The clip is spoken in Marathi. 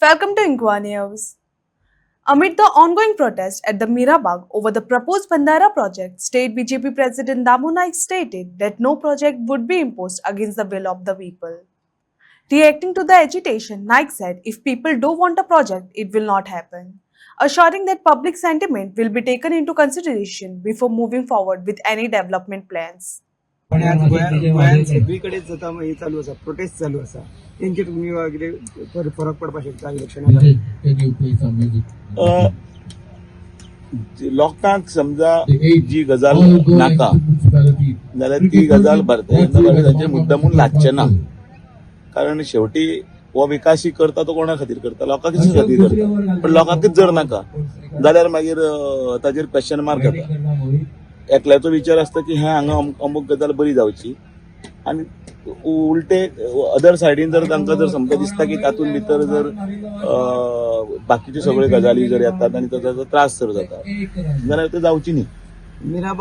Welcome to Inqua News. Amid the ongoing protest at the Mirabag over the proposed Bandara project, State BJP President Damu Naik stated that no project would be imposed against the will of the people. Reacting to the agitation, Naik said if people don't want a project, it will not happen, assuring that public sentiment will be taken into consideration before moving forward with any development plans. पण आज गोंयांत सगळीकडेच जाता हे चालू आसा, प्रोटेस्ट चालू आसा. तेंचेर तुमी कितें फरक पडपाक शकता इलेक्शनाक? लोकांक समजा जी गजाल नाका जाल्यार ती गजाल तांचे मुद्दामून लागचे ना. कारण शेवटी हो विकासी करता तो कोणा खातीर करता? लोकांकीच खातीर करता. पण लोकांकच जर नाका जाल्यार मागीर ताजेर क्वेश्चन मार्क येता. एकल्याचो विचार आसता की हांगा अमूक गजाल बरी जावची आनी उलटे अदर सायडीन जर तांकां जर समजा दिसता की तातूंत भितर जर बाकीच्यो सगळ्यो गजाली जर येतात आनी ताचो त्रास जर जाता जाल्यार त्यो जावची न्ही.